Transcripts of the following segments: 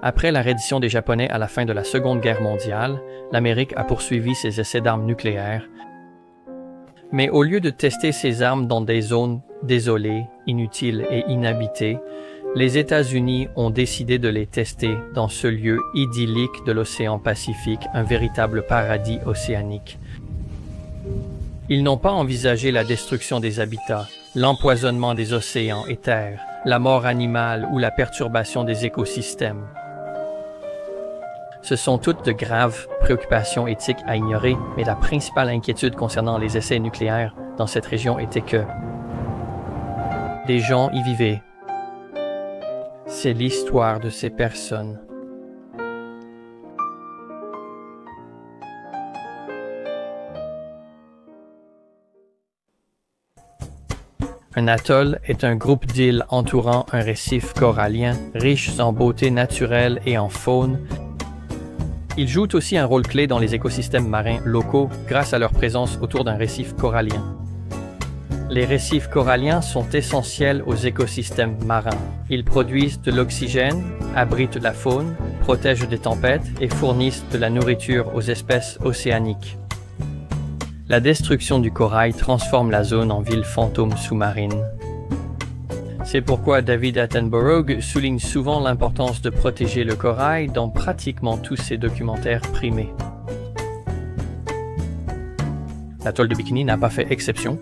Après la reddition des Japonais à la fin de la Seconde Guerre mondiale, l'Amérique a poursuivi ses essais d'armes nucléaires. Mais au lieu de tester ces armes dans des zones désolées, inutiles et inhabitées, les États-Unis ont décidé de les tester dans ce lieu idyllique de l'océan Pacifique, un véritable paradis océanique. Ils n'ont pas envisagé la destruction des habitats, l'empoisonnement des océans et terres, la mort animale ou la perturbation des écosystèmes. Ce sont toutes de graves préoccupations éthiques à ignorer, mais la principale inquiétude concernant les essais nucléaires dans cette région était que des gens y vivaient. C'est l'histoire de ces personnes. Un atoll est un groupe d'îles entourant un récif corallien, riches en beauté naturelle et en faune. Ils jouent aussi un rôle clé dans les écosystèmes marins locaux grâce à leur présence autour d'un récif corallien. Les récifs coralliens sont essentiels aux écosystèmes marins. Ils produisent de l'oxygène, abritent la faune, protègent des tempêtes et fournissent de la nourriture aux espèces océaniques. La destruction du corail transforme la zone en ville fantôme sous-marine. C'est pourquoi David Attenborough souligne souvent l'importance de protéger le corail dans pratiquement tous ses documentaires primés. L'atoll de Bikini n'a pas fait exception.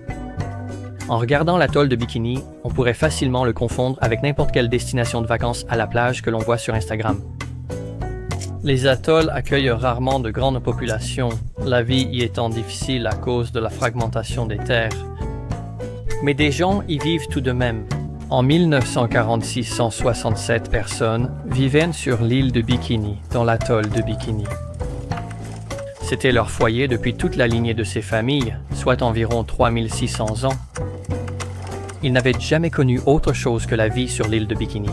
En regardant l'atoll de Bikini, on pourrait facilement le confondre avec n'importe quelle destination de vacances à la plage que l'on voit sur Instagram. Les atolls accueillent rarement de grandes populations, la vie y étant difficile à cause de la fragmentation des terres. Mais des gens y vivent tout de même. En 1946, 167 personnes vivaient sur l'île de Bikini, dans l'atoll de Bikini. C'était leur foyer depuis toute la lignée de ces familles, soit environ 3600 ans. Ils n'avaient jamais connu autre chose que la vie sur l'île de Bikini.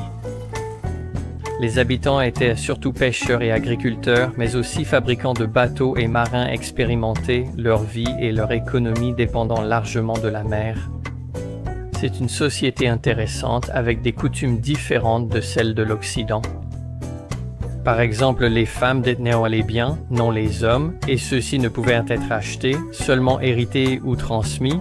Les habitants étaient surtout pêcheurs et agriculteurs, mais aussi fabricants de bateaux et marins expérimentés, leur vie et leur économie dépendant largement de la mer. C'est une société intéressante avec des coutumes différentes de celles de l'Occident. Par exemple, les femmes détenaient les biens, non les hommes, et ceux-ci ne pouvaient être achetés, seulement hérités ou transmis.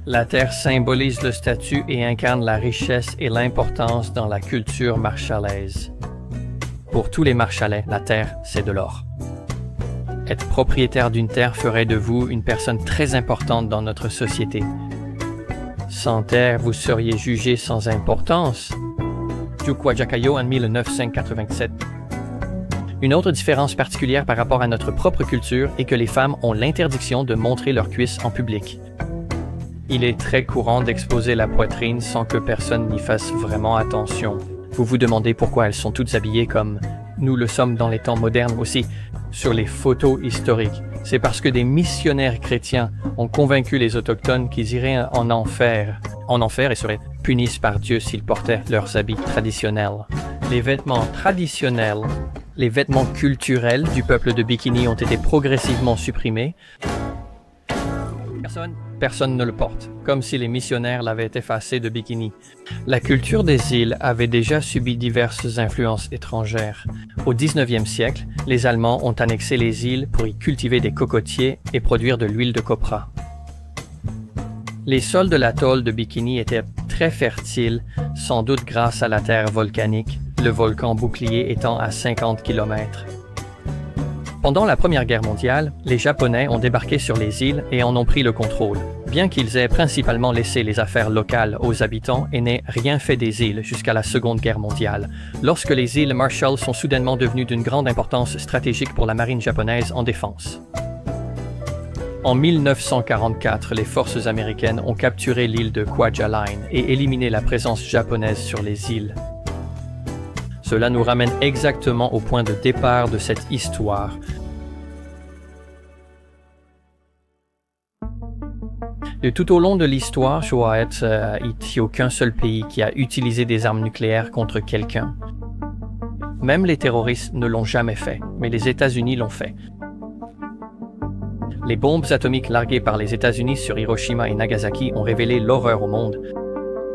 La terre symbolise le statut et incarne la richesse et l'importance dans la culture marshalaise. Pour tous les Marshallais, la terre, c'est de l'or. Être propriétaire d'une terre ferait de vous une personne très importante dans notre société. Sans terre, vous seriez jugé sans importance. Jukwajakayo en 1987. Une autre différence particulière par rapport à notre propre culture est que les femmes ont l'interdiction de montrer leurs cuisses en public. Il est très courant d'exposer la poitrine sans que personne n'y fasse vraiment attention. Vous vous demandez pourquoi elles sont toutes habillées comme nous le sommes dans les temps modernes aussi, sur les photos historiques. C'est parce que des missionnaires chrétiens ont convaincu les autochtones qu'ils iraient en enfer et seraient punis par Dieu s'ils portaient leurs habits traditionnels. Les vêtements traditionnels, les vêtements culturels du peuple de Bikini ont été progressivement supprimés. Personne ne le porte, comme si les missionnaires l'avaient effacé de Bikini. La culture des îles avait déjà subi diverses influences étrangères. Au 19e siècle, les Allemands ont annexé les îles pour y cultiver des cocotiers et produire de l'huile de copra. Les sols de l'atoll de Bikini étaient très fertiles, sans doute grâce à la terre volcanique, le volcan Bouclier étant à 50 km. Pendant la Première Guerre mondiale, les Japonais ont débarqué sur les îles et en ont pris le contrôle. Bien qu'ils aient principalement laissé les affaires locales aux habitants et n'aient rien fait des îles jusqu'à la Seconde Guerre mondiale, lorsque les îles Marshall sont soudainement devenues d'une grande importance stratégique pour la marine japonaise en défense. En 1944, les forces américaines ont capturé l'île de Kwajalein et éliminé la présence japonaise sur les îles. Cela nous ramène exactement au point de départ de cette histoire. De tout au long de l'histoire, il n'y a aucun seul pays qui a utilisé des armes nucléaires contre quelqu'un. Même les terroristes ne l'ont jamais fait, mais les États-Unis l'ont fait. Les bombes atomiques larguées par les États-Unis sur Hiroshima et Nagasaki ont révélé l'horreur au monde.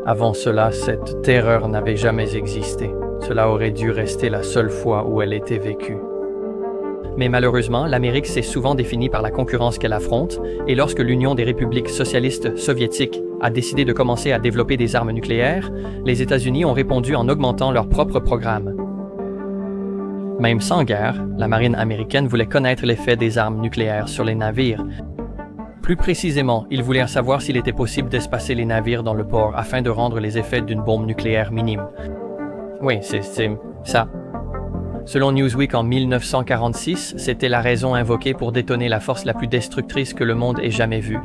Avant cela, cette terreur n'avait jamais existé. Cela aurait dû rester la seule fois où elle était vécue. Mais malheureusement, l'Amérique s'est souvent définie par la concurrence qu'elle affronte, et lorsque l'Union des républiques socialistes soviétiques a décidé de commencer à développer des armes nucléaires, les États-Unis ont répondu en augmentant leur propre programme. Même sans guerre, la marine américaine voulait connaître l'effet des armes nucléaires sur les navires. Plus précisément, ils voulaient savoir s'il était possible d'espacer les navires dans le port afin de rendre les effets d'une bombe nucléaire minimes. Oui, c'est ça. Selon Newsweek en 1946, c'était la raison invoquée pour détonner la force la plus destructrice que le monde ait jamais vue.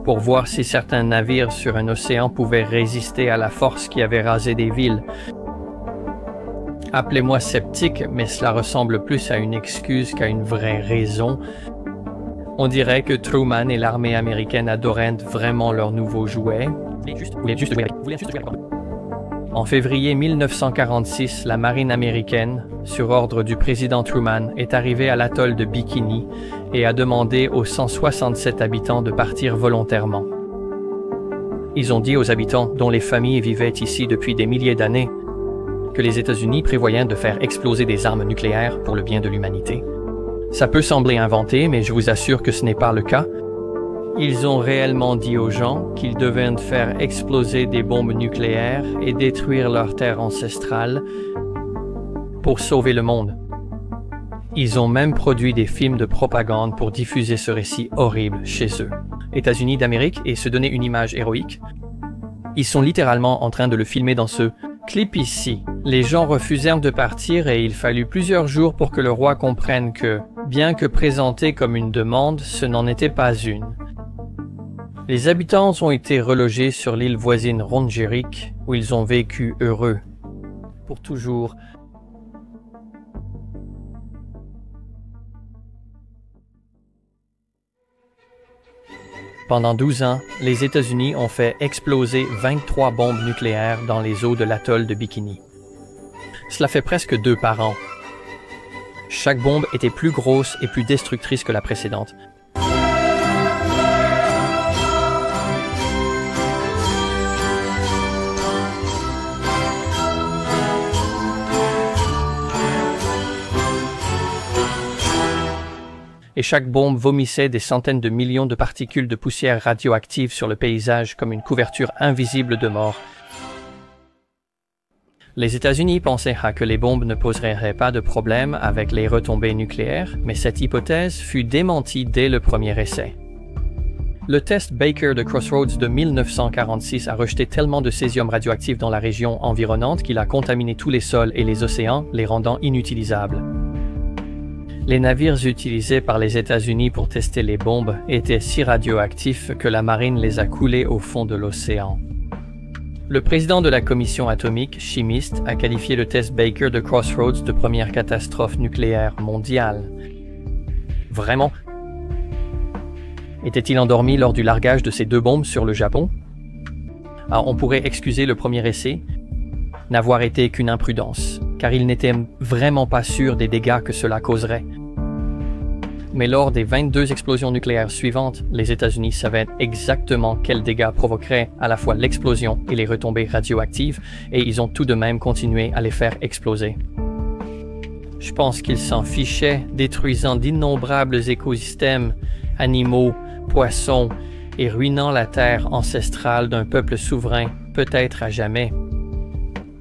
Pour voir si certains navires sur un océan pouvaient résister à la force qui avait rasé des villes. Appelez-moi sceptique, mais cela ressemble plus à une excuse qu'à une vraie raison. On dirait que Truman et l'armée américaine adoraient vraiment leur nouveau jouet. En février 1946, la marine américaine, sur ordre du président Truman, est arrivée à l'atoll de Bikini et a demandé aux 167 habitants de partir volontairement. Ils ont dit aux habitants, dont les familles vivaient ici depuis des milliers d'années, que les États-Unis prévoyaient de faire exploser des armes nucléaires pour le bien de l'humanité. Ça peut sembler inventé, mais je vous assure que ce n'est pas le cas. Ils ont réellement dit aux gens qu'ils devaient faire exploser des bombes nucléaires et détruire leur terre ancestrale pour sauver le monde. Ils ont même produit des films de propagande pour diffuser ce récit horrible chez eux. États-Unis d'Amérique et se donner une image héroïque. Ils sont littéralement en train de le filmer dans ce clip ici. Les gens refusèrent de partir et il fallut plusieurs jours pour que le roi comprenne que, bien que présenté comme une demande, ce n'en était pas une. Les habitants ont été relogés sur l'île voisine Rongerik, où ils ont vécu heureux. Pour toujours. Pendant 12 ans, les États-Unis ont fait exploser 23 bombes nucléaires dans les eaux de l'atoll de Bikini. Cela fait presque 2 par an. Chaque bombe était plus grosse et plus destructrice que la précédente. Et chaque bombe vomissait des centaines de millions de particules de poussière radioactive sur le paysage comme une couverture invisible de mort. Les États-Unis pensaient que les bombes ne poseraient pas de problème avec les retombées nucléaires, mais cette hypothèse fut démentie dès le premier essai. Le test Baker de Crossroads de 1946 a rejeté tellement de césium radioactif dans la région environnante qu'il a contaminé tous les sols et les océans, les rendant inutilisables. Les navires utilisés par les États-Unis pour tester les bombes étaient si radioactifs que la marine les a coulés au fond de l'océan. Le président de la commission atomique, chimiste, a qualifié le test Baker de Crossroads de première catastrophe nucléaire mondiale. Vraiment? Était-il endormi lors du largage de ces 2 bombes sur le Japon? Alors on pourrait excuser le premier essai, n'avoir été qu'une imprudence, car il n'était vraiment pas sûr des dégâts que cela causerait. Mais lors des 22 explosions nucléaires suivantes, les États-Unis savaient exactement quels dégâts provoqueraient à la fois l'explosion et les retombées radioactives, et ils ont tout de même continué à les faire exploser. Je pense qu'ils s'en fichaient, détruisant d'innombrables écosystèmes, animaux, poissons, et ruinant la terre ancestrale d'un peuple souverain, peut-être à jamais.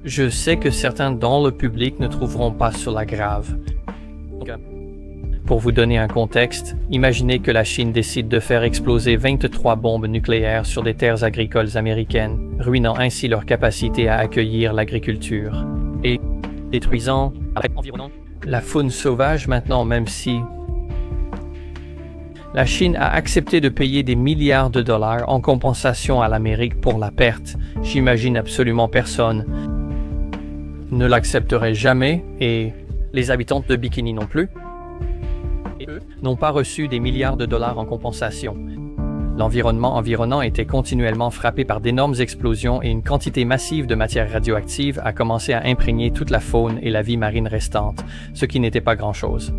Je sais que certains dans le public ne trouveront pas cela grave. Pour vous donner un contexte, imaginez que la Chine décide de faire exploser 23 bombes nucléaires sur des terres agricoles américaines, ruinant ainsi leur capacité à accueillir l'agriculture, et détruisant la faune sauvage maintenant, même si la Chine a accepté de payer des milliards de dollars en compensation à l'Amérique pour la perte. J'imagine absolument personne ne l'accepterait jamais, et les habitants de Bikini non plus, et eux n'ont pas reçu des milliards de dollars en compensation. L'environnement environnant était continuellement frappé par d'énormes explosions et une quantité massive de matière radioactive a commencé à imprégner toute la faune et la vie marine restante, ce qui n'était pas grand-chose.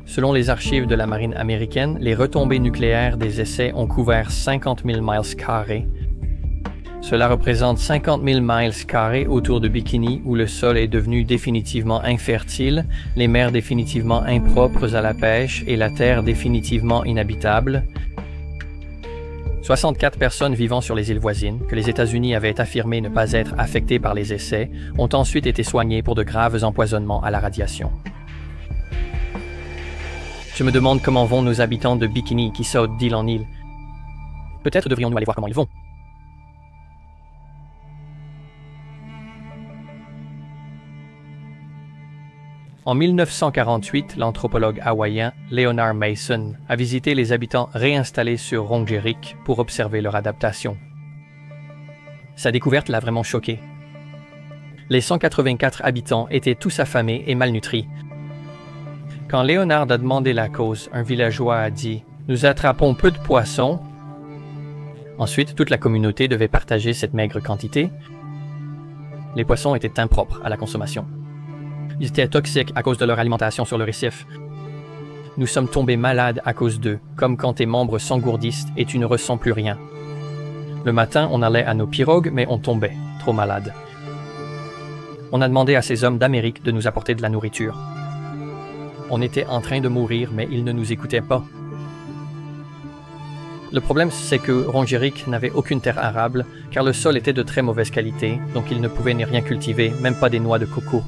Selon les archives de la marine américaine, les retombées nucléaires des essais ont couvert 50 000 miles carrés. Cela représente 50 000 miles carrés autour de Bikini où le sol est devenu définitivement infertile, les mers définitivement impropres à la pêche et la terre définitivement inhabitable. 64 personnes vivant sur les îles voisines, que les États-Unis avaient affirmé ne pas être affectées par les essais, ont ensuite été soignées pour de graves empoisonnements à la radiation. Je me demande comment vont nos habitants de Bikini qui sautent d'île en île. Peut-être devrions-nous aller voir comment ils vont. En 1948, l'anthropologue hawaïen Leonard Mason a visité les habitants réinstallés sur Rongerik pour observer leur adaptation. Sa découverte l'a vraiment choqué. Les 184 habitants étaient tous affamés et malnutris. Quand Leonard a demandé la cause, un villageois a dit « Nous attrapons peu de poissons ». Ensuite, toute la communauté devait partager cette maigre quantité. Les poissons étaient impropres à la consommation. Ils étaient toxiques à cause de leur alimentation sur le récif. Nous sommes tombés malades à cause d'eux, comme quand tes membres s'engourdissent et tu ne ressens plus rien. Le matin, on allait à nos pirogues, mais on tombait, trop malade. On a demandé à ces hommes d'Amérique de nous apporter de la nourriture. On était en train de mourir, mais ils ne nous écoutaient pas. Le problème, c'est que Rongerik n'avait aucune terre arable, car le sol était de très mauvaise qualité, donc ils ne pouvaient ni rien cultiver, même pas des noix de coco.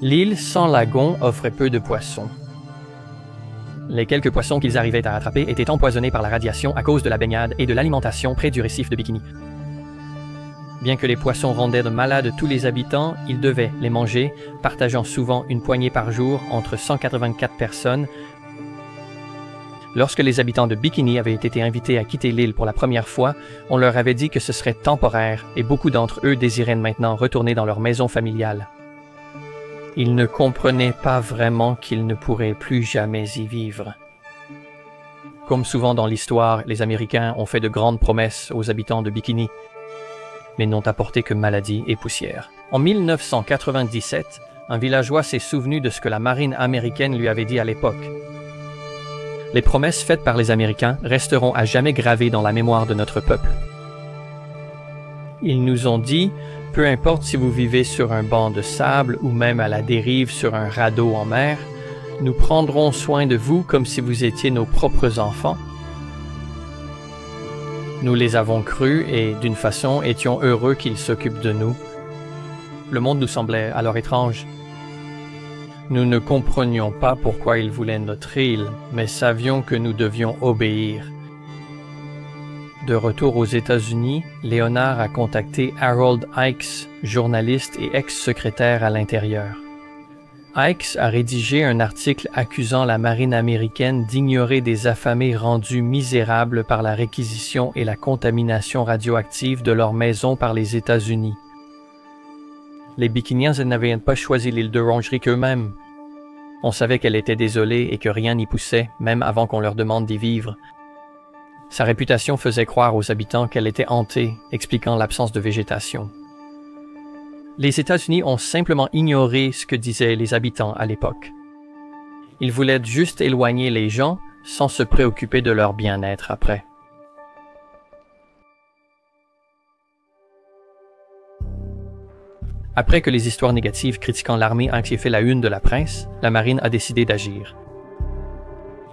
L'île sans lagon offrait peu de poissons. Les quelques poissons qu'ils arrivaient à attraper étaient empoisonnés par la radiation à cause de la baignade et de l'alimentation près du récif de Bikini. Bien que les poissons rendaient de malades tous les habitants, ils devaient les manger, partageant souvent une poignée par jour entre 184 personnes. Lorsque les habitants de Bikini avaient été invités à quitter l'île pour la première fois, on leur avait dit que ce serait temporaire et beaucoup d'entre eux désiraient maintenant retourner dans leur maison familiale. Ils ne comprenaient pas vraiment qu'ils ne pourraient plus jamais y vivre. Comme souvent dans l'histoire, les Américains ont fait de grandes promesses aux habitants de Bikini, mais n'ont apporté que maladie et poussière. En 1997, un villageois s'est souvenu de ce que la marine américaine lui avait dit à l'époque. Les promesses faites par les Américains resteront à jamais gravées dans la mémoire de notre peuple. Ils nous ont dit « Peu importe si vous vivez sur un banc de sable ou même à la dérive sur un radeau en mer, nous prendrons soin de vous comme si vous étiez nos propres enfants. » Nous les avons crus et, d'une façon, étions heureux qu'ils s'occupent de nous. Le monde nous semblait alors étrange. Nous ne comprenions pas pourquoi ils voulaient notre île, mais savions que nous devions obéir. De retour aux États-Unis, Leonard a contacté Harold Ickes, journaliste et ex-secrétaire à l'Intérieur. Ickes a rédigé un article accusant la marine américaine d'ignorer des affamés rendus misérables par la réquisition et la contamination radioactive de leur maison par les États-Unis. Les Bikiniens n'avaient pas choisi l'île de Rongerik eux-mêmes. On savait qu'elle était désolée et que rien n'y poussait, même avant qu'on leur demande d'y vivre. Sa réputation faisait croire aux habitants qu'elle était hantée, expliquant l'absence de végétation. Les États-Unis ont simplement ignoré ce que disaient les habitants à l'époque. Ils voulaient juste éloigner les gens sans se préoccuper de leur bien-être après. Après que les histoires négatives critiquant l'armée aient fait la une de la presse, la marine a décidé d'agir.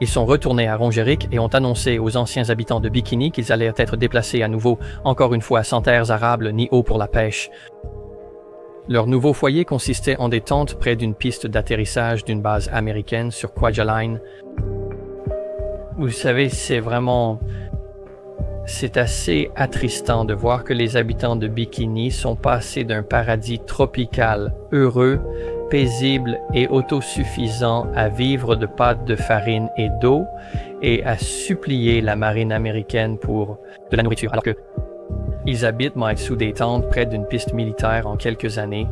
Ils sont retournés à Rongerik et ont annoncé aux anciens habitants de Bikini qu'ils allaient être déplacés à nouveau, encore une fois sans terres arables ni eau pour la pêche. Leur nouveau foyer consistait en des tentes près d'une piste d'atterrissage d'une base américaine sur Kwajalein. Vous savez, c'est assez attristant de voir que les habitants de Bikini sont passés d'un paradis tropical, heureux, paisible et autosuffisant à vivre de pâtes de farine et d'eau et à supplier la marine américaine pour de la nourriture, alors que ils habitent sous des tentes près d'une piste militaire en quelques années.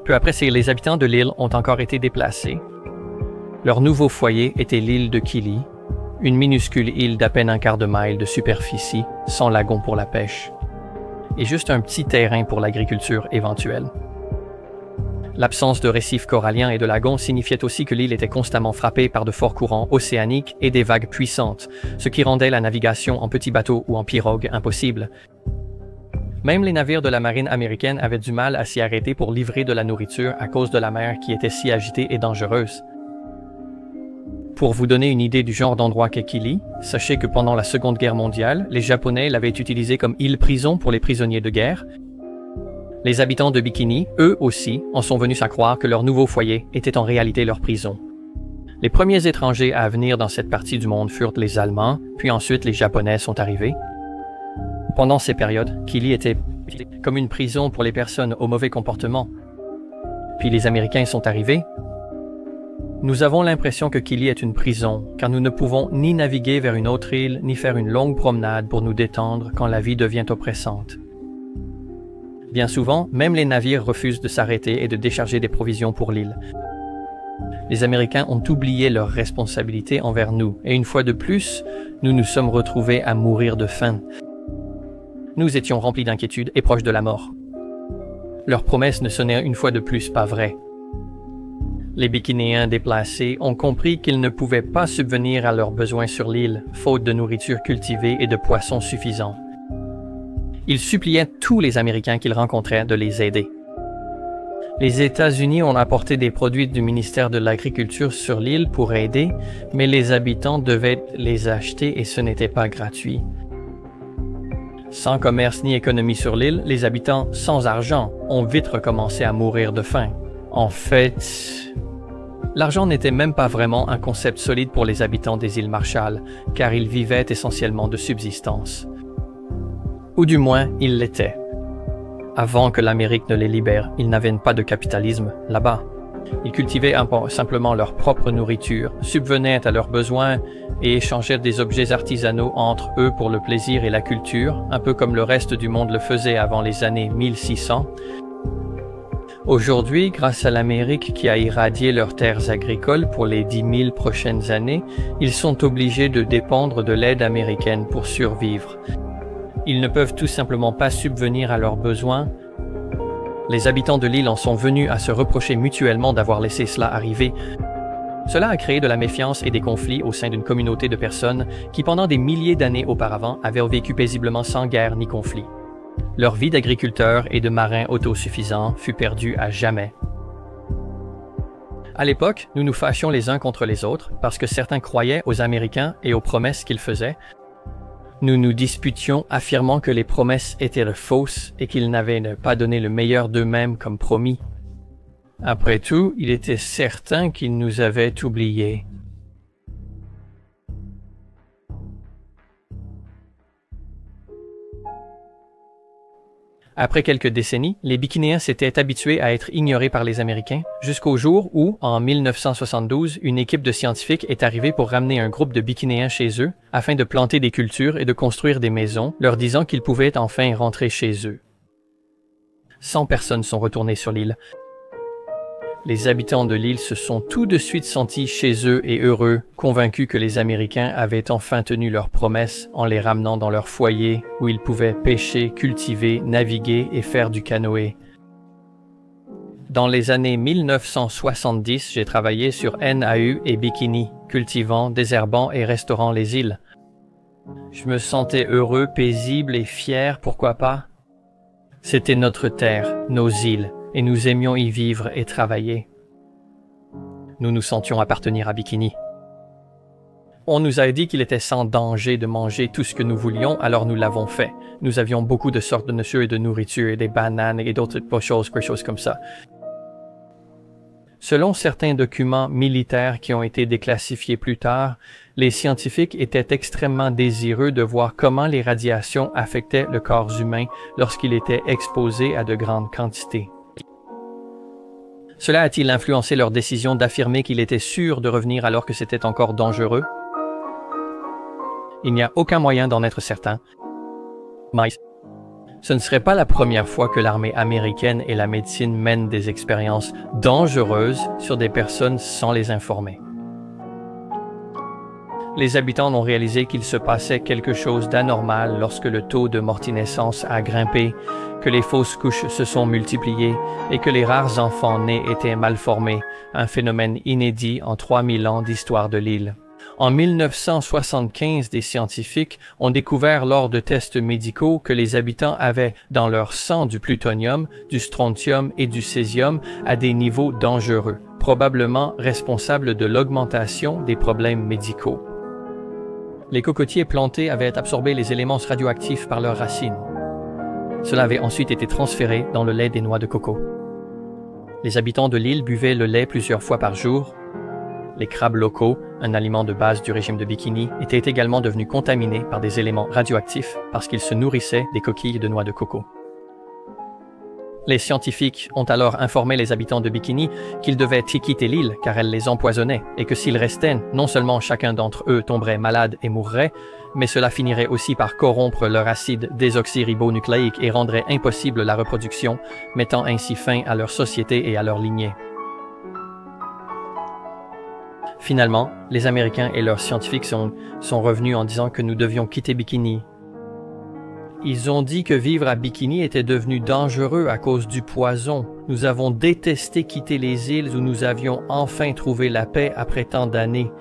Peu après, les habitants de l'île ont encore été déplacés. Leur nouveau foyer était l'île de Kili, une minuscule île d'à peine un quart de mile de superficie, sans lagon pour la pêche, et juste un petit terrain pour l'agriculture éventuelle. L'absence de récifs coralliens et de lagons signifiait aussi que l'île était constamment frappée par de forts courants océaniques et des vagues puissantes, ce qui rendait la navigation en petits bateaux ou en pirogues impossible. Même les navires de la marine américaine avaient du mal à s'y arrêter pour livrer de la nourriture à cause de la mer qui était si agitée et dangereuse. Pour vous donner une idée du genre d'endroit qu'est Kili, sachez que pendant la Seconde Guerre mondiale, les Japonais l'avaient utilisé comme île-prison pour les prisonniers de guerre. Les habitants de Bikini, eux aussi, en sont venus à croire que leur nouveau foyer était en réalité leur prison. Les premiers étrangers à venir dans cette partie du monde furent les Allemands, puis ensuite les Japonais sont arrivés. Pendant ces périodes, Kili était comme une prison pour les personnes au mauvais comportement. Puis les Américains sont arrivés. Nous avons l'impression que Kili est une prison, car nous ne pouvons ni naviguer vers une autre île, ni faire une longue promenade pour nous détendre quand la vie devient oppressante. Bien souvent, même les navires refusent de s'arrêter et de décharger des provisions pour l'île. Les Américains ont oublié leurs responsabilités envers nous, et une fois de plus, nous nous sommes retrouvés à mourir de faim. Nous étions remplis d'inquiétude et proches de la mort. Leurs promesses ne sonnaient une fois de plus pas vraies. Les Bikinéens déplacés ont compris qu'ils ne pouvaient pas subvenir à leurs besoins sur l'île, faute de nourriture cultivée et de poissons suffisants. Ils suppliaient tous les Américains qu'ils rencontraient de les aider. Les États-Unis ont apporté des produits du ministère de l'Agriculture sur l'île pour aider, mais les habitants devaient les acheter et ce n'était pas gratuit. Sans commerce ni économie sur l'île, les habitants sans argent ont vite recommencé à mourir de faim. En fait, l'argent n'était même pas vraiment un concept solide pour les habitants des îles Marshall, car ils vivaient essentiellement de subsistance. Ou du moins, ils l'étaient. Avant que l'Amérique ne les libère, ils n'avaient pas de capitalisme là-bas. Ils cultivaient simplement leur propre nourriture, subvenaient à leurs besoins et échangeaient des objets artisanaux entre eux pour le plaisir et la culture, un peu comme le reste du monde le faisait avant les années 1600. Aujourd'hui, grâce à l'Amérique qui a irradié leurs terres agricoles pour les 10 000 prochaines années, ils sont obligés de dépendre de l'aide américaine pour survivre. Ils ne peuvent tout simplement pas subvenir à leurs besoins. Les habitants de l'île en sont venus à se reprocher mutuellement d'avoir laissé cela arriver. Cela a créé de la méfiance et des conflits au sein d'une communauté de personnes qui, pendant des milliers d'années auparavant, avaient vécu paisiblement sans guerre ni conflit. Leur vie d'agriculteurs et de marins autosuffisants fut perdue à jamais. À l'époque, nous nous fâchions les uns contre les autres parce que certains croyaient aux Américains et aux promesses qu'ils faisaient. Nous nous disputions, affirmant que les promesses étaient fausses et qu'ils n'avaient pas donné le meilleur d'eux-mêmes comme promis. Après tout, il était certain qu'ils nous avaient oubliés. Après quelques décennies, les Bikinéens s'étaient habitués à être ignorés par les Américains, jusqu'au jour où, en 1972, une équipe de scientifiques est arrivée pour ramener un groupe de Bikinéens chez eux, afin de planter des cultures et de construire des maisons, leur disant qu'ils pouvaient enfin rentrer chez eux. 100 personnes sont retournées sur l'île. Les habitants de l'île se sont tout de suite sentis chez eux et heureux, convaincus que les Américains avaient enfin tenu leurs promesses en les ramenant dans leur foyer où ils pouvaient pêcher, cultiver, naviguer et faire du canoë. Dans les années 1970, j'ai travaillé sur NAU et Bikini, cultivant, désherbant et restaurant les îles. Je me sentais heureux, paisible et fier, pourquoi pas? C'était notre terre, nos îles, et nous aimions y vivre et travailler. Nous nous sentions appartenir à Bikini. On nous a dit qu'il était sans danger de manger tout ce que nous voulions, alors nous l'avons fait. Nous avions beaucoup de sortes de nourriture et de nourriture, et des bananes et d'autres choses comme ça. Selon certains documents militaires qui ont été déclassifiés plus tard, les scientifiques étaient extrêmement désireux de voir comment les radiations affectaient le corps humain lorsqu'il était exposé à de grandes quantités. Cela a-t-il influencé leur décision d'affirmer qu'il était sûr de revenir alors que c'était encore dangereux? Il n'y a aucun moyen d'en être certain. Mais ce ne serait pas la première fois que l'armée américaine et la médecine mènent des expériences dangereuses sur des personnes sans les informer. Les habitants ont réalisé qu'il se passait quelque chose d'anormal lorsque le taux de mortinaissance a grimpé, que les fausses couches se sont multipliées et que les rares enfants nés étaient mal formés, un phénomène inédit en 3000 ans d'histoire de l'île. En 1975, des scientifiques ont découvert lors de tests médicaux que les habitants avaient dans leur sang du plutonium, du strontium et du césium à des niveaux dangereux, probablement responsables de l'augmentation des problèmes médicaux. Les cocotiers plantés avaient absorbé les éléments radioactifs par leurs racines. Cela avait ensuite été transféré dans le lait des noix de coco. Les habitants de l'île buvaient le lait plusieurs fois par jour. Les crabes locaux, un aliment de base du régime de Bikini, étaient également devenus contaminés par des éléments radioactifs parce qu'ils se nourrissaient des coquilles de noix de coco. Les scientifiques ont alors informé les habitants de Bikini qu'ils devaient quitter l'île car elle les empoisonnait et que s'ils restaient, non seulement chacun d'entre eux tomberait malade et mourrait, mais cela finirait aussi par corrompre leur acide désoxyribonucléique et rendrait impossible la reproduction, mettant ainsi fin à leur société et à leur lignée. Finalement, les Américains et leurs scientifiques sont revenus en disant que nous devions quitter Bikini. Ils ont dit que vivre à Bikini était devenu dangereux à cause du poison. Nous avons détesté quitter les îles où nous avions enfin trouvé la paix après tant d'années.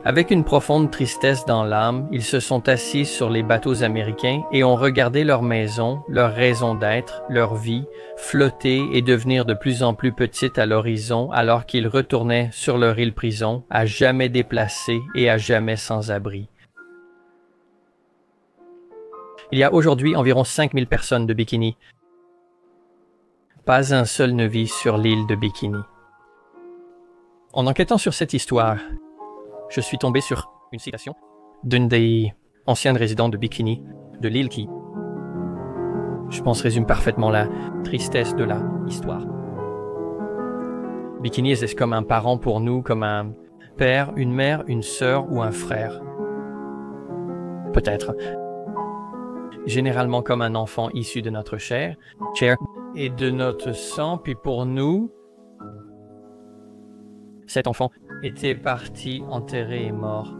Avec une profonde tristesse dans l'âme, ils se sont assis sur les bateaux américains et ont regardé leur maison, leur raison d'être, leur vie, flotter et devenir de plus en plus petite à l'horizon alors qu'ils retournaient sur leur île prison, à jamais déplacés et à jamais sans abri. Il y a aujourd'hui environ 5000 personnes de Bikini. Pas un seul ne vit sur l'île de Bikini. En enquêtant sur cette histoire, je suis tombé sur une citation d'une des anciennes résidentes de Bikini, de l'île qui, je pense, résume parfaitement la tristesse de la histoire. Bikini est comme un parent pour nous, comme un père, une mère, une sœur ou un frère. Peut-être. Généralement comme un enfant issu de notre chair et de notre sang, puis pour nous, cet enfant était parti, enterré et mort.